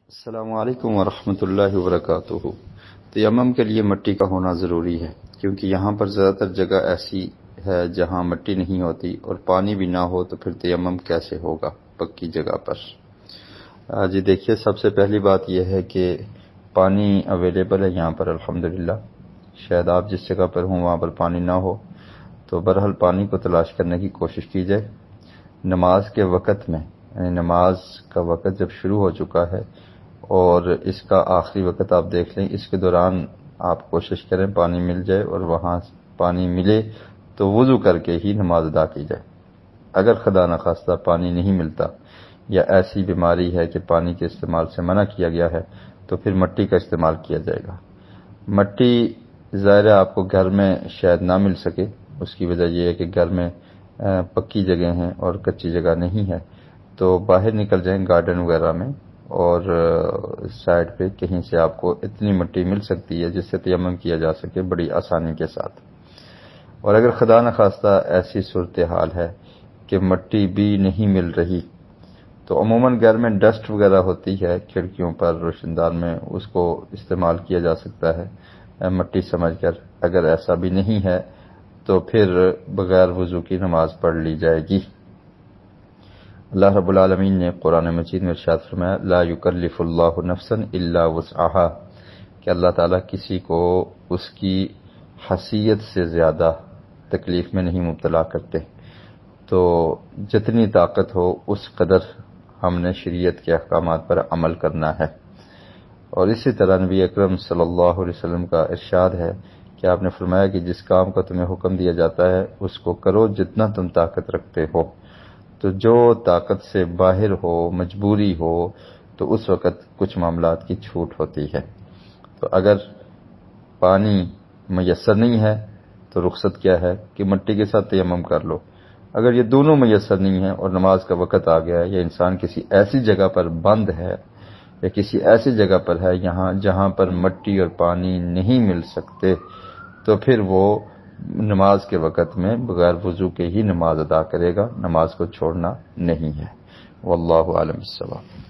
السلام علیکم ورحمۃ اللہ وبرکاتہ۔ تیمم کے لیے مٹی کا ہونا ضروری ہے، کیونکہ یہاں پر زیادہ تر جگہ ایسی ہے جہاں مٹی نہیں ہوتی اور پانی بھی نہ ہو تو پھر تیمم کیسے ہوگا پکی جگہ پر۔ جی دیکھیے، سب سے پہلی بات یہ ہے کہ پانی اویلیبل ہے یہاں پر الحمدللہ۔ شاید آپ جس جگہ پر ہوں وہاں پر پانی نہ ہو، تو بہرحال پانی کو تلاش کرنے کی کوشش کی جائے۔ نماز کے وقت میں، یعنی نماز کا وقت جب شروع ہو چکا ہے اور اس کا آخری وقت آپ دیکھ لیں، اس کے دوران آپ کوشش کریں پانی مل جائے، اور وہاں پانی ملے تو وضو کر کے ہی نماز ادا کی جائے۔ اگر خدا نخواستہ پانی نہیں ملتا یا ایسی بیماری ہے کہ پانی کے استعمال سے منع کیا گیا ہے تو پھر مٹی کا استعمال کیا جائے گا۔ مٹی ظاہر ہے آپ کو گھر میں شاید نہ مل سکے، اس کی وجہ یہ ہے کہ گھر میں پکی جگہ ہیں اور کچی جگہ نہیں ہے، تو باہر نکل جائیں گارڈن وغیرہ میں، اور سائڈ پہ کہیں سے آپ کو اتنی مٹی مل سکتی ہے جس سے تیمم کیا جا سکے بڑی آسانی کے ساتھ۔ اور اگر خدا نخواستہ ایسی صورتحال ہے کہ مٹی بھی نہیں مل رہی تو عموماً گھر میں ڈسٹ وغیرہ ہوتی ہے کھڑکیوں پر، روشن دان میں، اس کو استعمال کیا جا سکتا ہے مٹی سمجھ کر۔ اگر ایسا بھی نہیں ہے تو پھر بغیر وضو کی نماز پڑھ لی جائے گی۔ اللہ رب العالمین نے قرآن مجید میں ارشاد فرمایا، لا یکلف اللہ نفسا الا وسعها، کہ اللہ تعالیٰ کسی کو اس کی حیثیت سے زیادہ تکلیف میں نہیں مبتلا کرتے، تو جتنی طاقت ہو اس قدر ہم نے شریعت کے احکامات پر عمل کرنا ہے۔ اور اسی طرح نبی اکرم صلی اللہ علیہ وسلم کا ارشاد ہے کہ آپ نے فرمایا کہ جس کام کا تمہیں حکم دیا جاتا ہے اس کو کرو جتنا تم طاقت رکھتے ہو، تو جو طاقت سے باہر ہو، مجبوری ہو، تو اس وقت کچھ معاملات کی چھوٹ ہوتی ہے۔ تو اگر پانی میسر نہیں ہے تو رخصت کیا ہے کہ مٹی کے ساتھ تیمم کر لو۔ اگر یہ دونوں میسر نہیں ہیں اور نماز کا وقت آ گیا ہے، یا انسان کسی ایسی جگہ پر بند ہے یا کسی ایسی جگہ پر ہے جہاں پر مٹی اور پانی نہیں مل سکتے، تو پھر وہ نماز کے وقت میں بغیر وضو کے ہی نماز ادا کرے گا، نماز کو چھوڑنا نہیں ہے۔ واللہ اعلم بالصواب۔